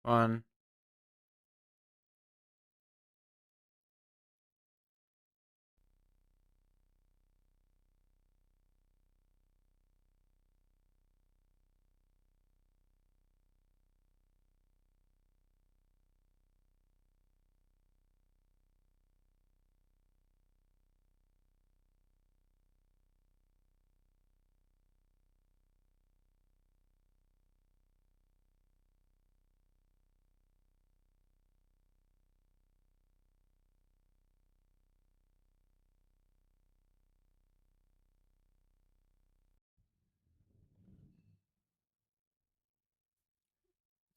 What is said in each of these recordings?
One.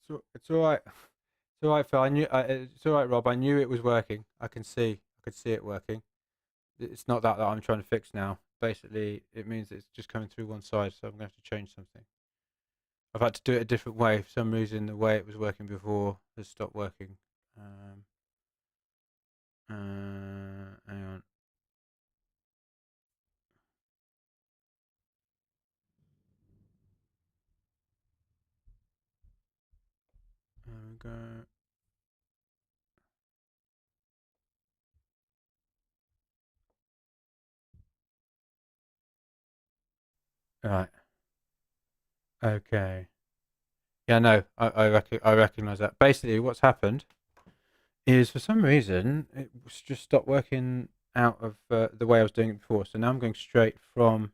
So it's all right. It's all right, Phil. It's all right, Rob. I knew it was working. I could see it working. It's not that I'm trying to fix now. Basically, it means it's just coming through one side, so I'm going to have to change something. I've had to do it a different way. For some reason, the way it was working before has stopped working. Hang on. There we go. Right. Okay. Yeah, no, I recognize that. Basically, what's happened is for some reason it was just stopped working out of the way I was doing it before. So now I'm going straight from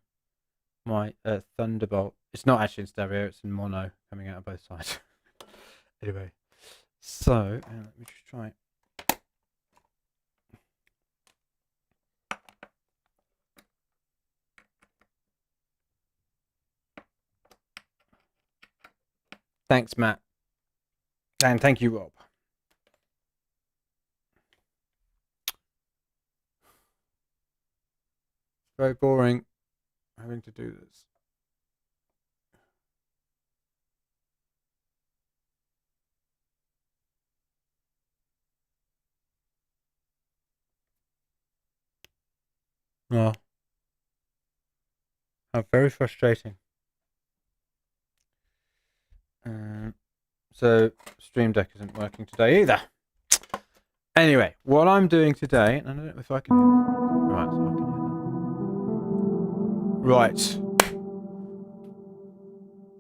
my Thunderbolt. It's not actually in stereo; it's in mono, coming out of both sides. Anyway, so let me just try. Thanks, Matt, and thank you, Rob. Very boring having to do this. Oh, how very frustrating. So Stream Deck isn't working today either. Anyway, what I'm doing today, and I don't know if I can hear this. Right, so I can hear that. Right.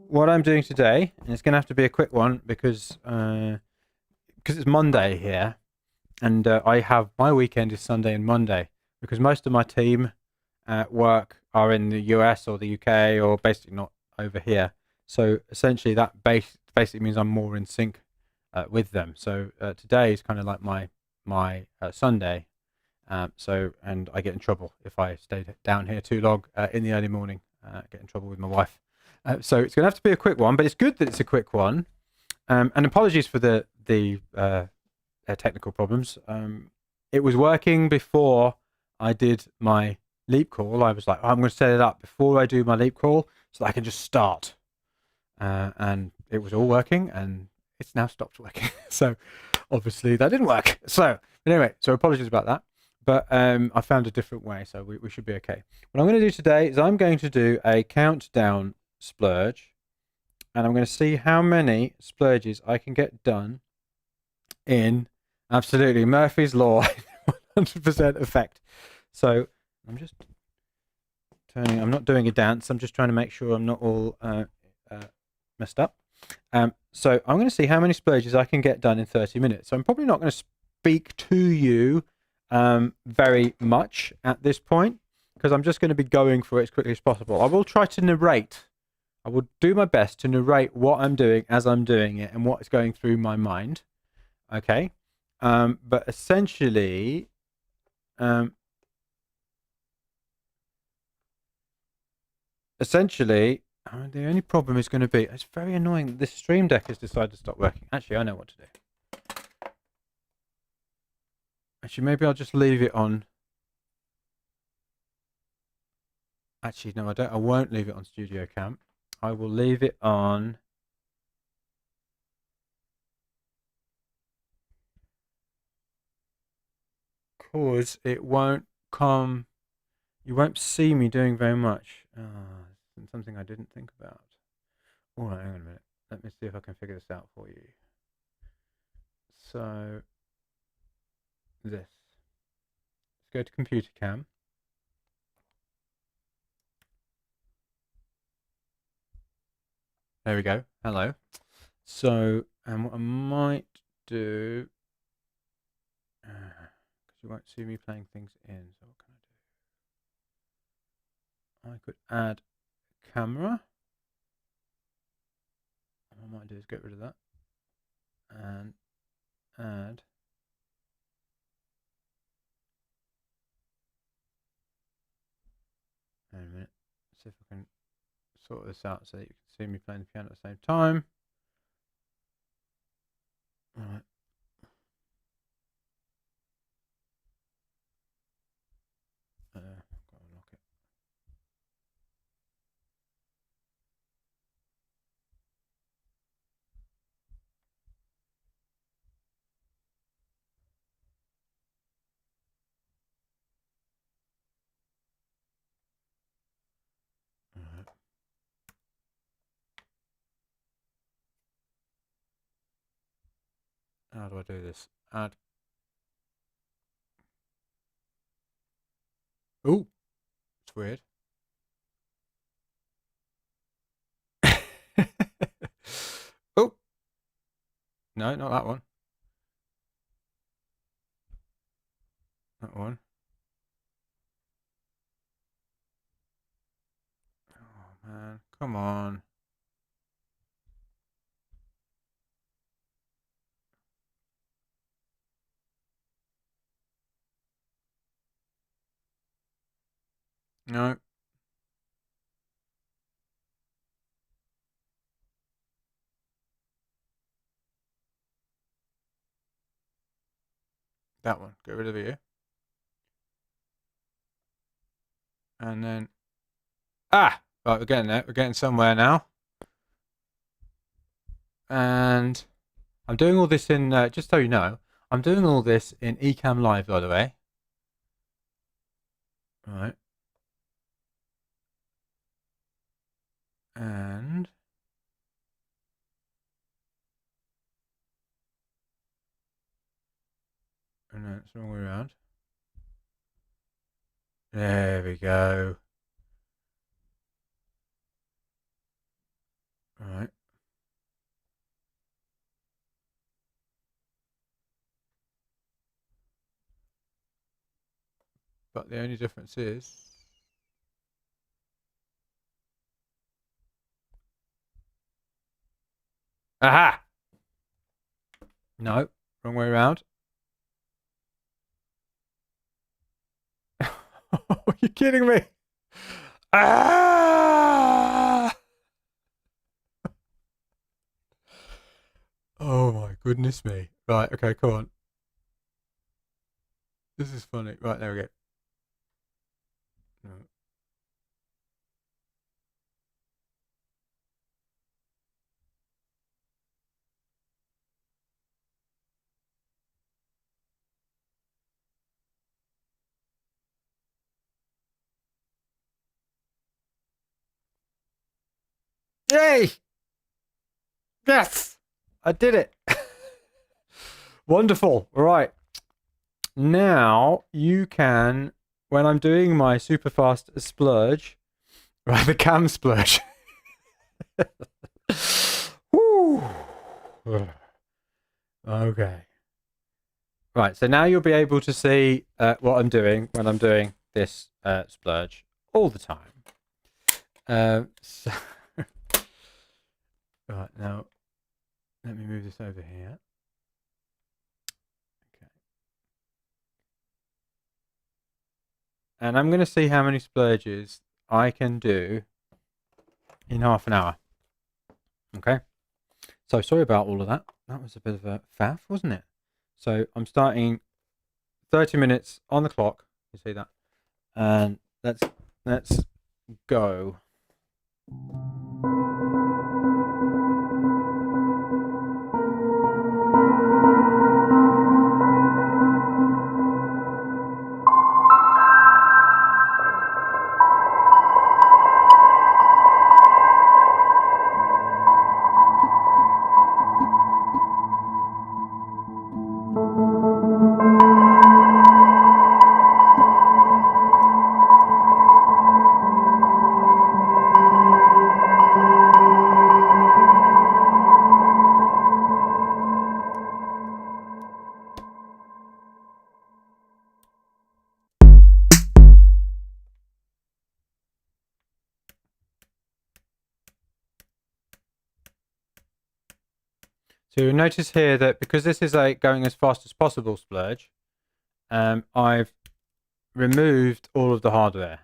What I'm doing today, and it's going to have to be a quick one because it's Monday here, and I have my weekend is Sunday and Monday because most of my team at work are in the US or the UK or basically not over here. So essentially, that basically means I'm more in sync with them. So today is kind of like my Sunday. And I get in trouble if I stay down here too long in the early morning. Get in trouble with my wife. So it's going to have to be a quick one, but it's good that it's a quick one. And apologies for the technical problems. It was working before I did my leap call. I was like, oh, I'm going to set it up before I do my leap call so that I can just start. And it was all working, and it's now stopped working. So obviously that didn't work. So anyway, so apologies about that. But I found a different way, so we should be okay. What I'm going to do today is I'm going to do a countdown splurge, and I'm going to see how many splurges I can get done in absolutely Murphy's Law, 100% effect. So I'm just turning. I'm not doing a dance. I'm just trying to make sure I'm not all messed up. So I'm going to see how many splurges I can get done in 30 minutes. So I'm probably not going to speak to you very much at this point because I'm just going to be going for it as quickly as possible. I will try to narrate. I will do my best to narrate what I'm doing as I'm doing it and what is going through my mind. Okay. But essentially, um, the only problem is going to be it's very annoying that this Stream Deck has decided to stop working. Actually, I know what to do. Actually, maybe I'll just leave it on. Actually, no, I don't. I won't leave it on Studio Cam. I will leave it on. Cause it won't come. You won't see me doing very much. Something I didn't think about. All right, hang on a minute. Let me see if I can figure this out for you. So this. Let's go to computer cam. There we go. Hello. So, and what I might do, because you won't see me playing things in. So what can I do? I could add camera. What I might do is get rid of that and add. Wait a minute. See if I can sort this out so that you can see me playing the piano at the same time. All right. I've got to lock it. All right. How do I do this? Add. Oh, it's weird. Oh, no, not that one. That one. Oh man, come on. No. That one. Get rid of you. And then right, we're getting there. We're getting somewhere now. And I'm doing all this in just so you know, I'm doing all this in Ecamm Live, by the way. Right. And then it's the wrong way around. There we go. Right. But the only difference is aha! No, wrong way around. Are you kidding me? Ah! Oh my goodness me. Right, okay, come on. This is funny. Right, there we go. No. Yay! Yes! I did it. Wonderful. Right. Now you can, when I'm doing my super fast splurge, right, the cam splurge. Woo. Okay. Right, so now you'll be able to see what I'm doing when I'm doing this splurge all the time. So right, now let me move this over here. Okay. And I'm going to see how many splurges I can do in half an hour. Okay. So sorry about all of that. That was a bit of a faff, wasn't it? So I'm starting 30 minutes on the clock. You see that? And let's go. So you'll notice here that because this is a going as fast as possible splurge, I've removed all of the hardware.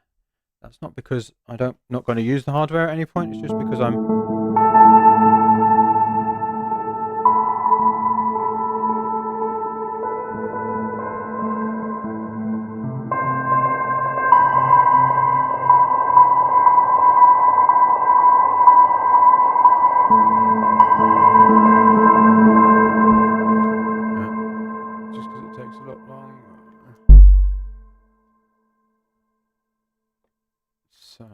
That's not because I'm not going to use the hardware at any point. It's just because I'm just because it takes a lot longer. So.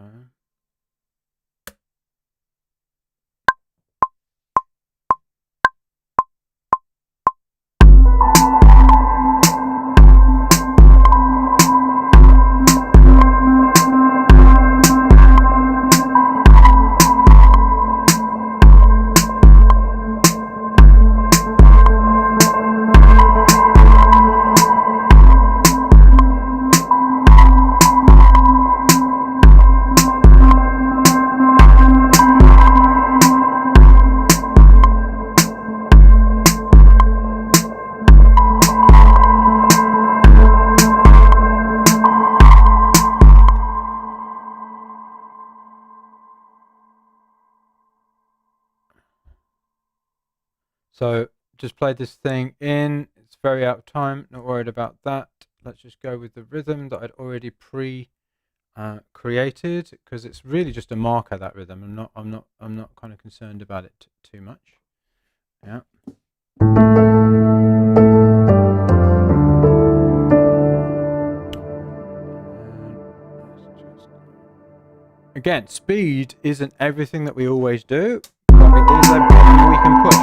So just played this thing in. It's very out of time. Not worried about that. Let's just go with the rhythm that I'd already created because it's really just a marker, that rhythm. I'm not kind of concerned about it too much. Yeah. Again, speed isn't everything that we always do, but it is a button we can push.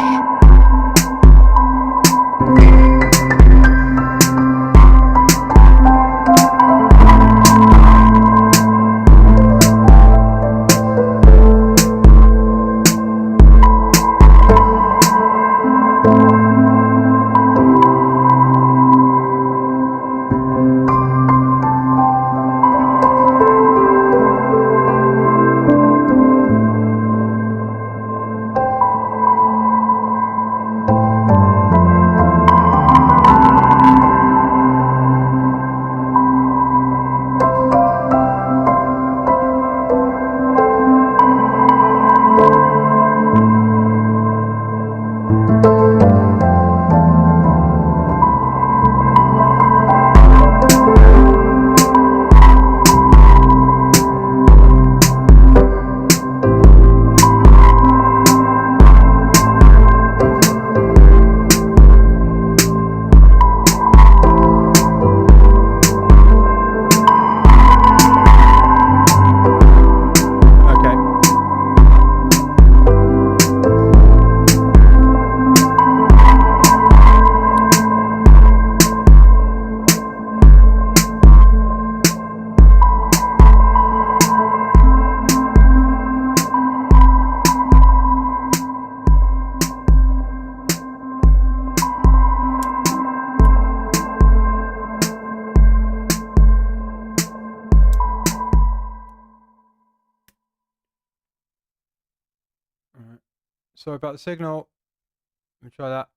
Alright. Sorry about the signal. Let me try that.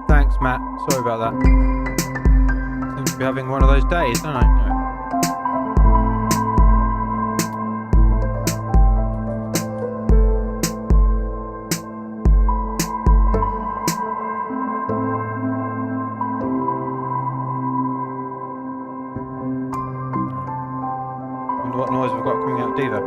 Thanks, Matt. Sorry about that. Seems to be having one of those days, don't I? No. Wonder what noise we've got coming out of Diva.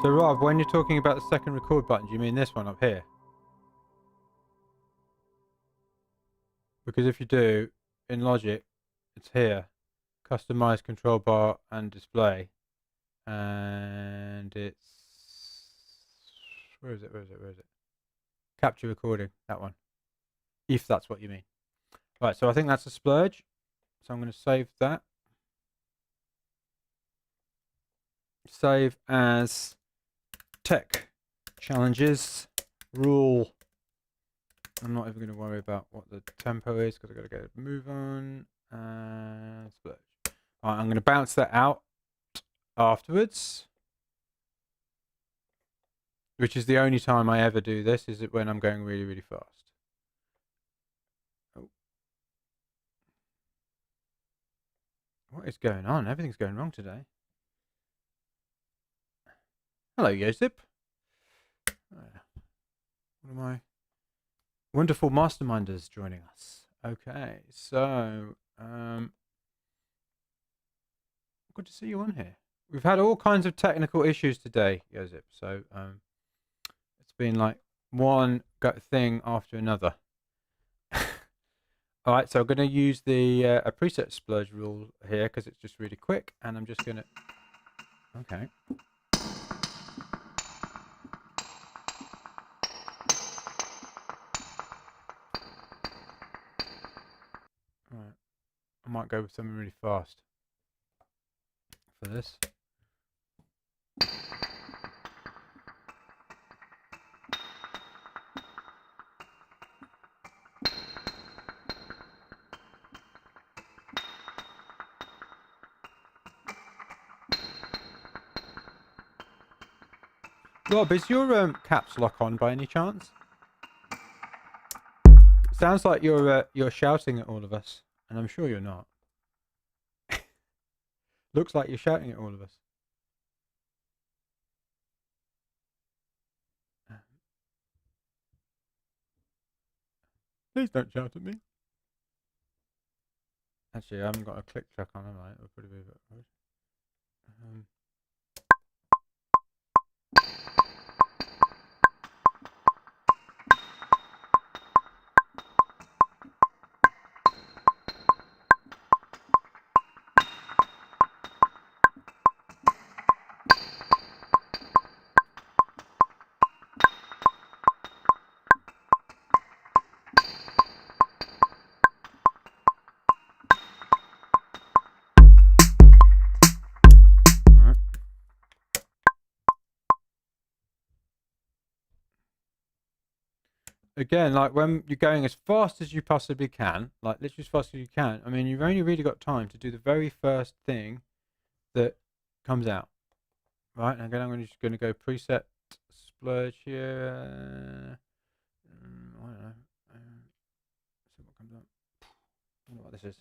So Rob, when you're talking about the second record button, do you mean this one up here? Because if you do, in Logic, it's here. Customize control bar and display. And it's... Where is it? Capture recording, that one. If that's what you mean. Right, so I think that's a splurge. So I'm going to save that. Save as tech challenges rule. I'm not even going to worry about what the tempo is because I've got to go move on and splurge. All right, I'm going to bounce that out afterwards, which is the only time I ever do this, is it when I'm going really, really fast. Oh. What is going on? Everything's going wrong today. Hello, Josip. What am I? Wonderful masterminders joining us. Okay, so good to see you on here. We've had all kinds of technical issues today, Josip. So it's been like one thing after another. All right, so I'm going to use the a preset splurge rule here because it's just really quick, and I'm just going to. Okay. All right. I might go with something really fast for this. Rob, is your caps lock on by any chance? Sounds like you're shouting at all of us, and I'm sure you're not. Looks like you're shouting at all of us. Please don't shout at me. Actually, I haven't got a click track on, have I? It'll probably be a bit weird. Again, like when you're going as fast as you possibly can, like literally as fast as you can, I mean, you've only really got time to do the very first thing that comes out. Right, and again, I'm just going to go preset splurge here. I don't know. See what comes up. I don't know what this is.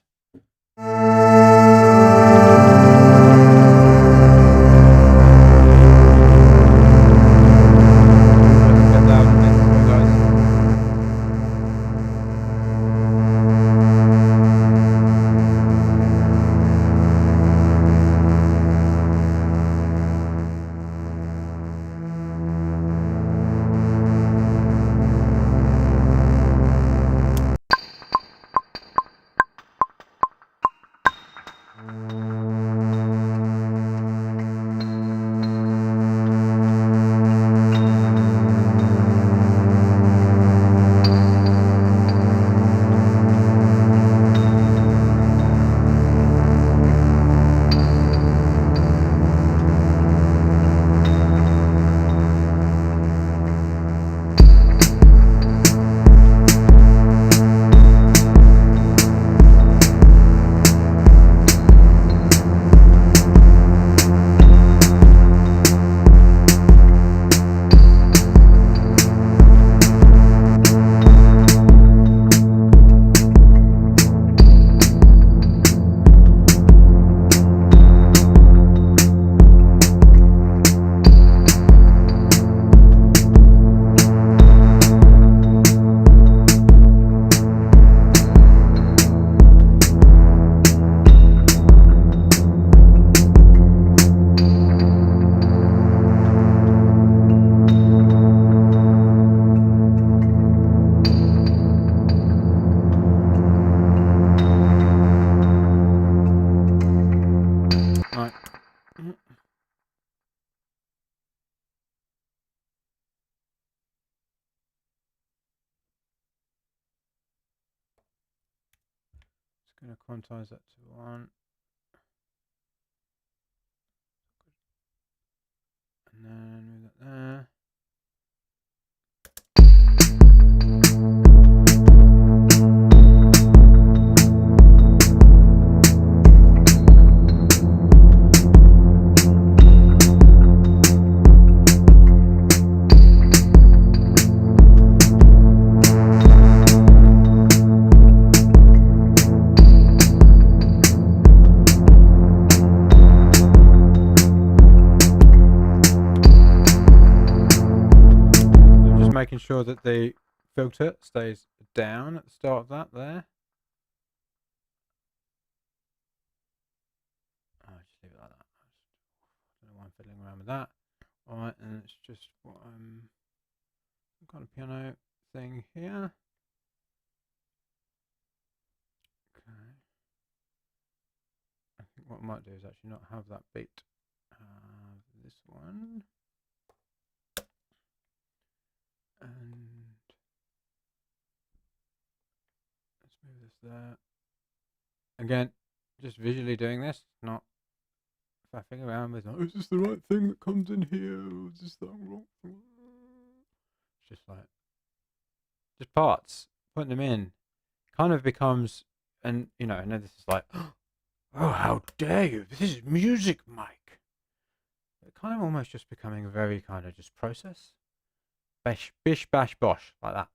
going to quantize that to 1. And then move that there. Making sure that the filter stays down at the start of that there. I'll just leave it like that. I don't know why I'm fiddling around with that. Alright, and it's just what I've got a piano thing here. Okay. I think what I might do is actually not have that beat. This one. And let's move this there. Again, just visually doing this, not faffing around with, oh, is this the right thing that comes in here? Or is this the wrong thing? It's just like, just parts, putting them in, kind of becomes, and you know, I know this is like, oh, how dare you? This is music, Mike. It kind of almost just becoming a very kind of just process. Bish, bish, bash, bosh, like that.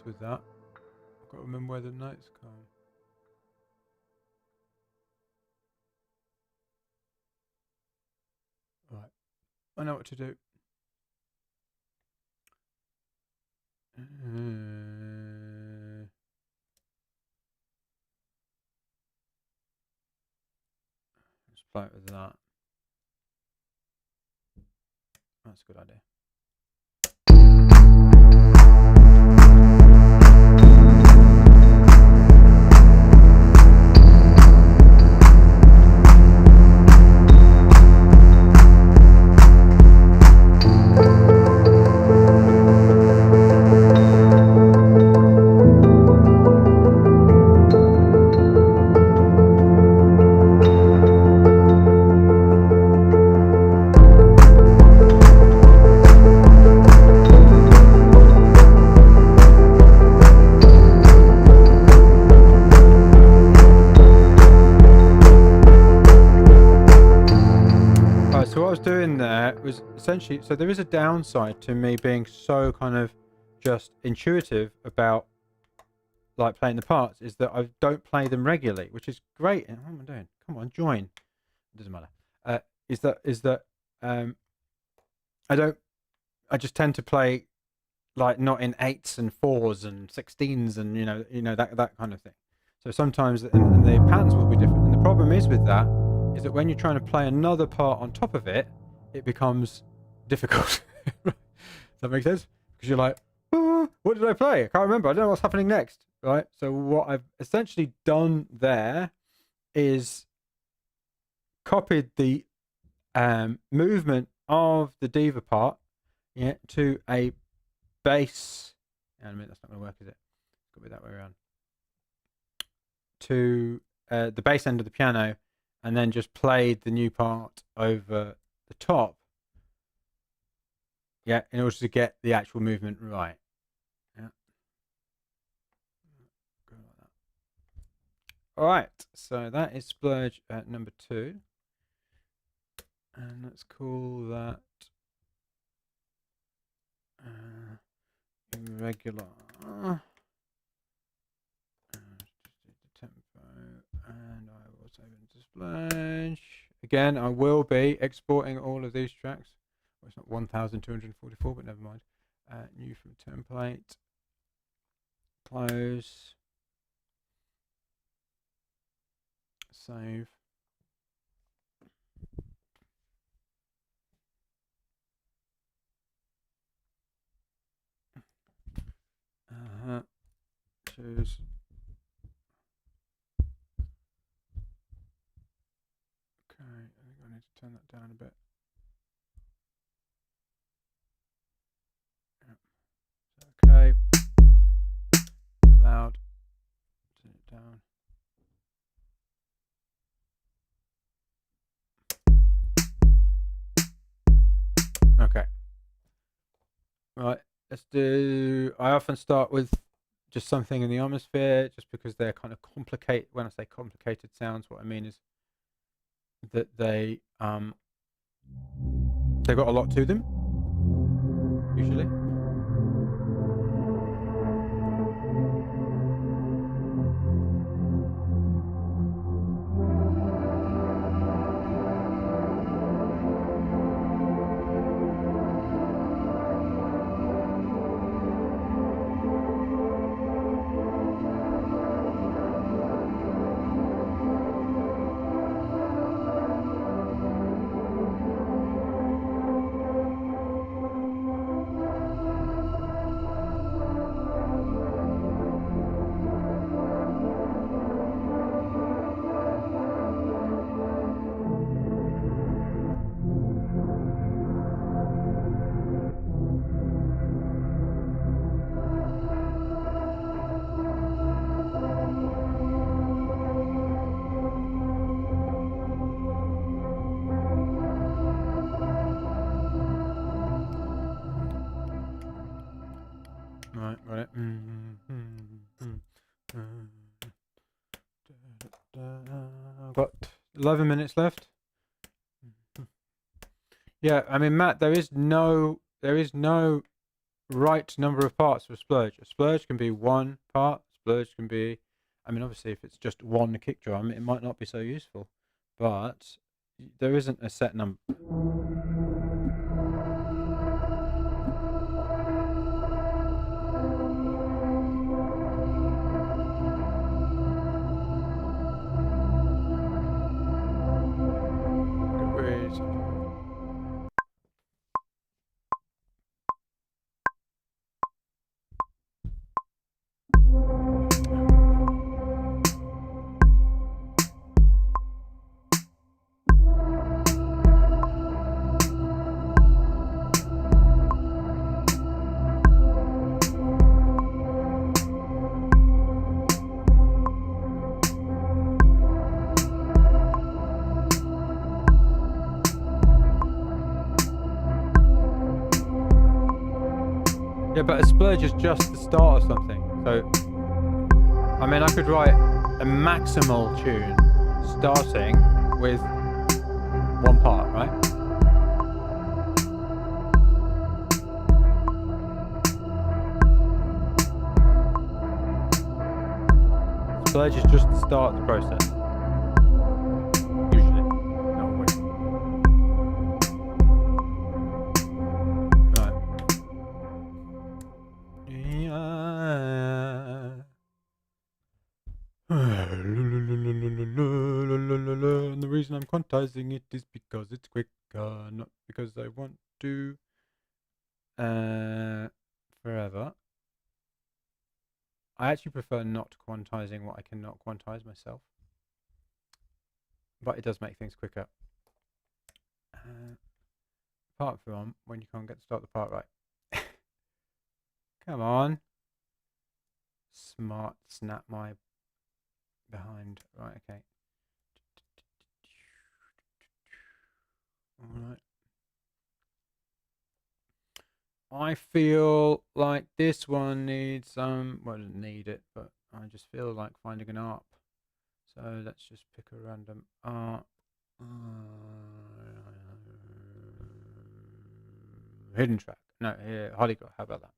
With that, I've got to remember where the notes come. Right, I know what to do. Let's play it with that. That's a good idea. So what I was doing there was essentially, so there is a downside to me being so kind of just intuitive about like playing the parts, is that I don't play them regularly, which is great. And what am I doing? Come on, join. It doesn't matter. Is that I just tend to play like not in 8s and 4s and 16s and you know that kind of thing. So sometimes and the patterns will be different. And the problem is with that is that when you're trying to play another part on top of it, it becomes difficult. Does that make sense? Because you're like, oh, what did I play? I can't remember. I don't know what's happening next. Right? So what I've essentially done there is copied the movement of the diva part, yeah, to a bass. And a minute, that's not going to work, is it? It's got to be that way around. To the bass end of the piano, and then just played the new part over the top. Yeah, in order to get the actual movement right. Yeah. Go like that. All right, so that is splurge number 2. And let's call that irregular. Just do the tempo, and I will save it into splurge Again, I will be exporting all of these tracks. Well, it's not 1,244, but never mind. New from template. Close. Save. Choose. Okay, I think I need to turn that down a bit. Yep. Okay. A bit loud. Turn it down. Okay. Right. Let's do. I often start with just something in the atmosphere, just because they're kind of complicated. When I say complicated sounds, what I mean is that they've got a lot to them, usually. Right, got it. I've got 11 minutes left. Yeah, I mean, Matt, there is no right number of parts for a splurge. A splurge can be one part. Splurge can be, I mean, obviously, if it's just one kick drum, it might not be so useful, but there isn't a set number. Yeah, but a splurge is just the start of something. So, I mean, I could write a maximal tune starting with one part, right? Splurge is just the start of the process. Usually. Not always. Right. And the reason I'm quantizing it is because it's quicker, not because I want to forever. I actually prefer not quantizing what I cannot quantize myself, but it does make things quicker. Apart from when you can't get to start the part right. Come on. Smart snap my behind. Right, okay. Alright. I feel like this one needs well, I don't need it, but I just feel like finding an ARP. So let's just pick a random ARP. Hidden track. No, here, Hollygraph. How about that?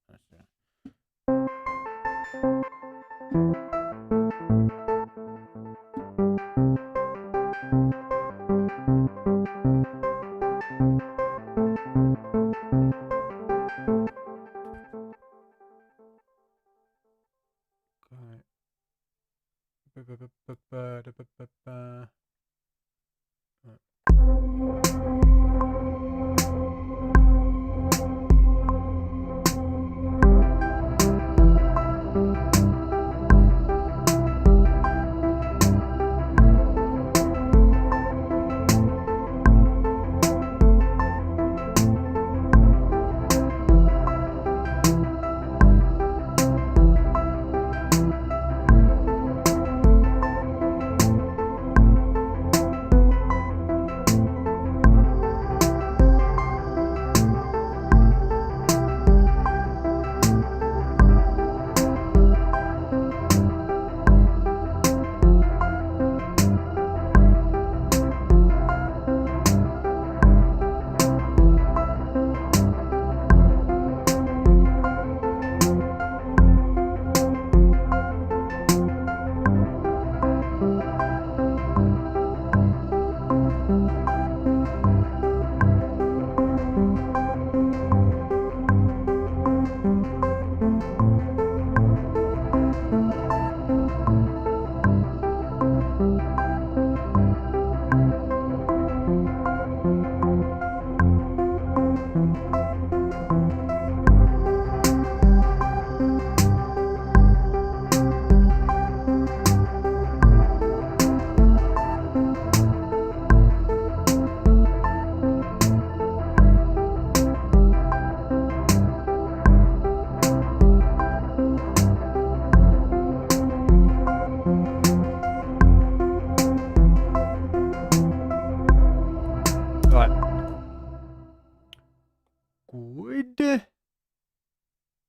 Good.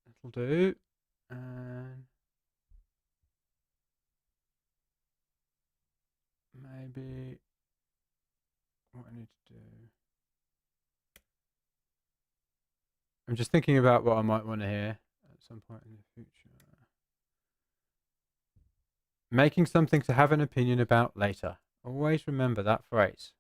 That'll do. And maybe what I need to do. I'm just thinking about what I might want to hear at some point in the future. Making something to have an opinion about later. Always remember that phrase.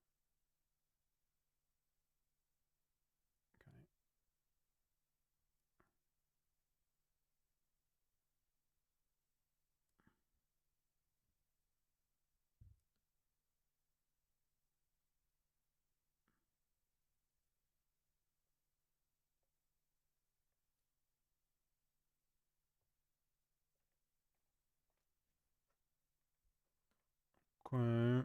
Okay.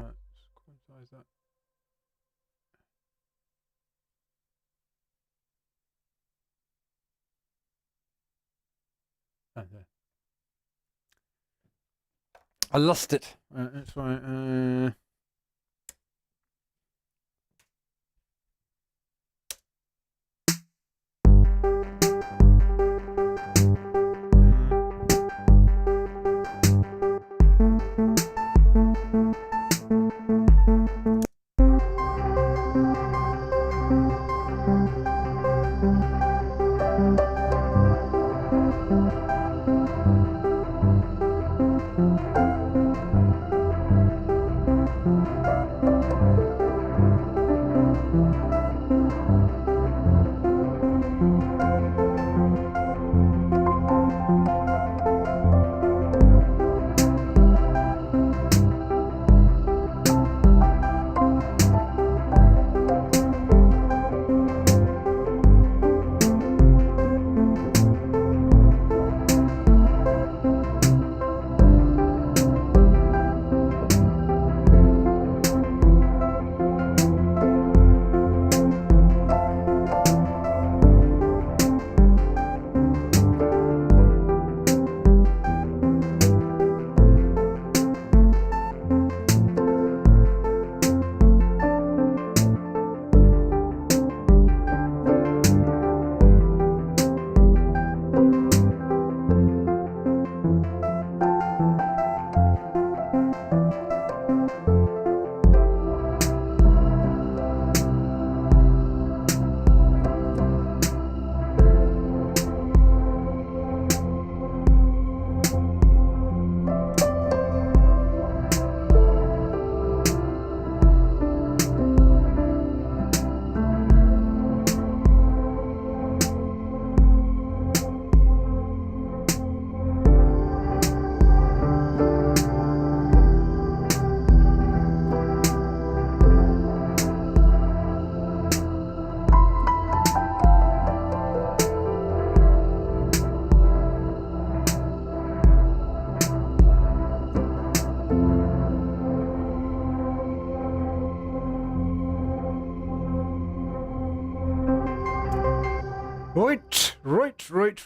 Let's quantize that. Oh, there. I lost it. That's right. Right.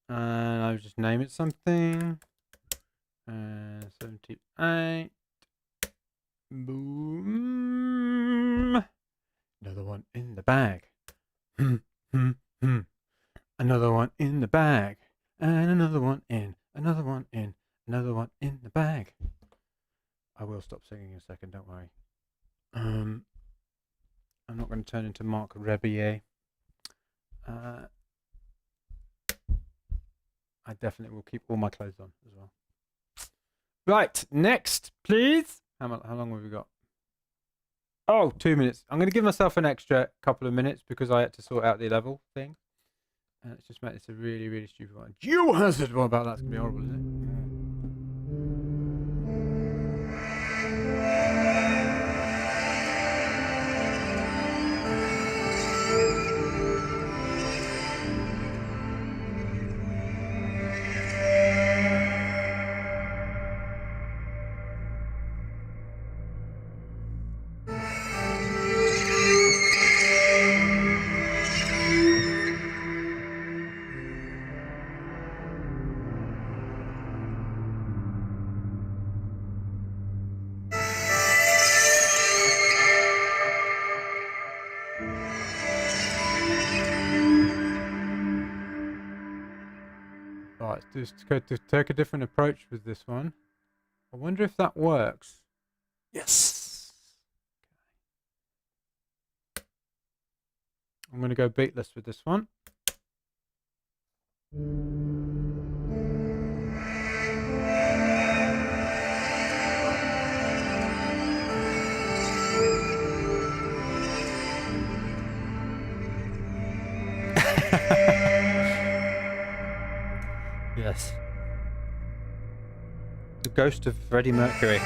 And I'll just name it something. 78. Boom. Another one in the bag. Another one in the bag. And another one in. Another one in. Another one in the bag. I will stop singing in a second, don't worry. I'm not going to turn into Mark Rebier. I definitely will keep all my clothes on as well. Right, next, please. How long have we got? Oh, 2 minutes. I'm going to give myself an extra couple of minutes because I had to sort out the level thing. And let's just make this a really, really stupid one. Geohazard! What about that's going to be horrible, isn't it? Right, just go to take a different approach with this one. I wonder if that works. Yes! I'm going to go beatless with this one. Yes. The ghost of Freddie Mercury.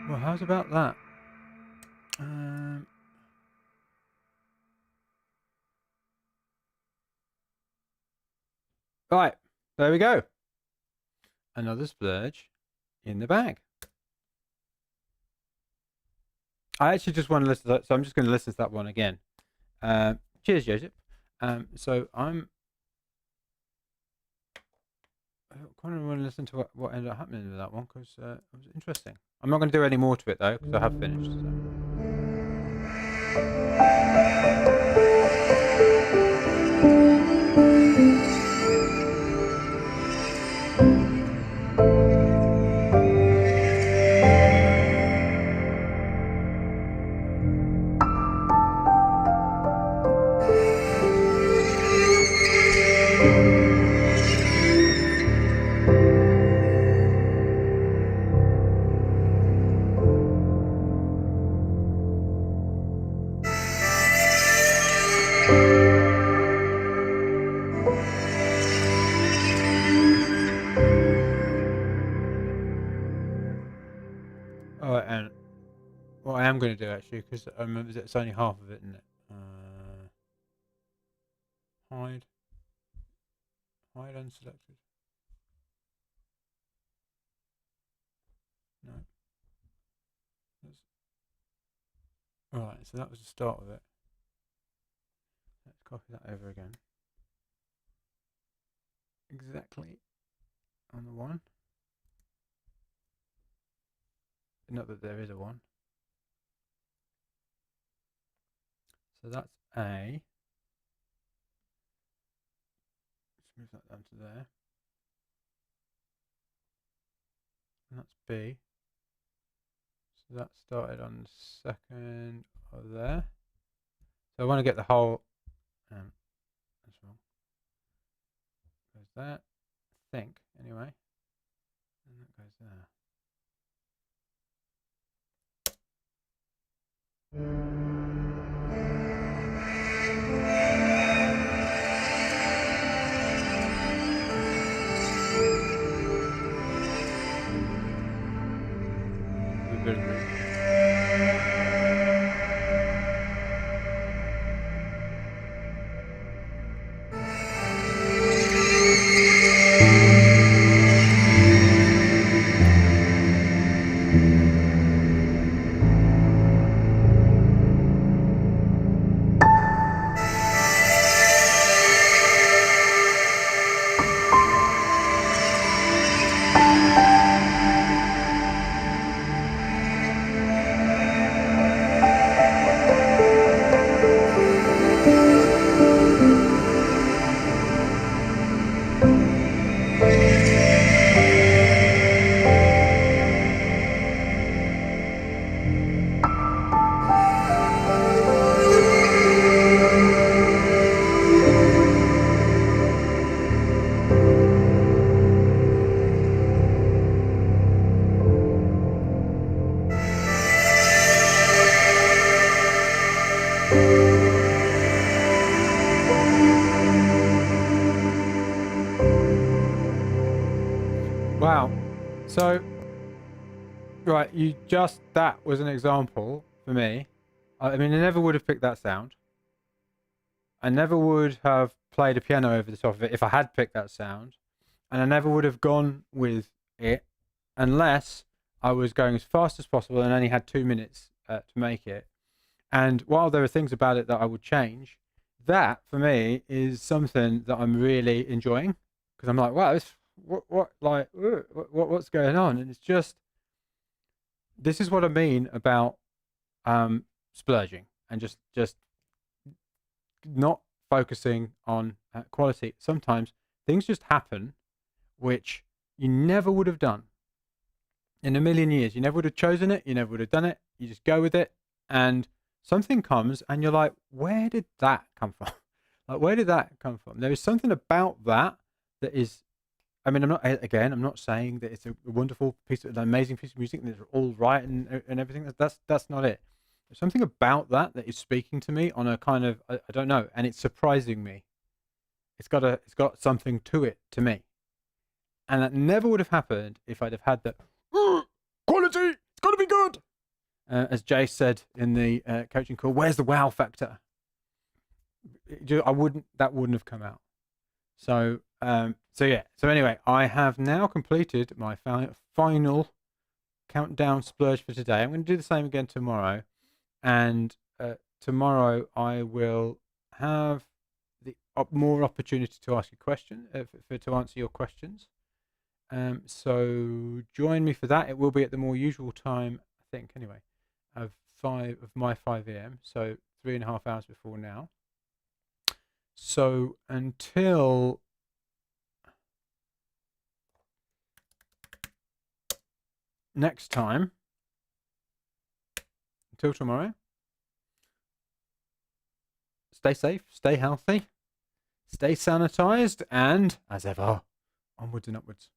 Well, how's about that? Right, there we go. Another splurge in the bag. I actually just want to listen to that, so I'm just going to listen to that one again. Cheers, Joseph. So I kind of want to listen to what ended up happening with that one because it was interesting. I'm not going to do any more to it though because I have finished. So. Oh, and what I am going to do actually, because I remember it's only half of it, isn't it? Hide unselected. No. Alright, so that was the start of it. Let's copy that over again. exactly on the 1. Not that there is a 1. So that's A. Let's move that down to there. And that's B. So that started on the 2nd of there. So I want to get the whole. That's wrong. Goes that. I think, anyway. And that goes there. A bit of reverb. Wow. So, right, that was an example for me. I mean, I never would have picked that sound. I never would have played a piano over the top of it if I had picked that sound. And I never would have gone with it unless I was going as fast as possible and only had 2 minutes to make it. And while there are things about it that I would change, that for me is something that I'm really enjoying because I'm like, wow, what's going on? And it's just, this is what I mean about splurging and just not focusing on quality. Sometimes things just happen which you never would have done in a million years. You never would have chosen it. You never would have done it. You just go with it, and something comes, and you're like, "Where did that come from? Like, where did that come from?" There is something about that is. I mean, I'm not saying that it's a wonderful an amazing piece of music, and it's all right and everything. That's not it. There's something about that is speaking to me on a kind of I don't know, and it's surprising me. It's got something to it to me. And that never would have happened if I'd have had the quality. It's got to be good. As Jay said in the coaching call, where's the wow factor? That wouldn't have come out. So yeah. So anyway, I have now completed my final countdown splurge for today. I'm going to do the same again tomorrow, and tomorrow I will have the more opportunity to ask you questions, to answer your questions. So join me for that. It will be at the more usual time, I think, anyway, of my 5 a.m. So 3.5 hours before now. So until next time, until tomorrow, stay safe, stay healthy, stay sanitized, and as ever, onwards and upwards.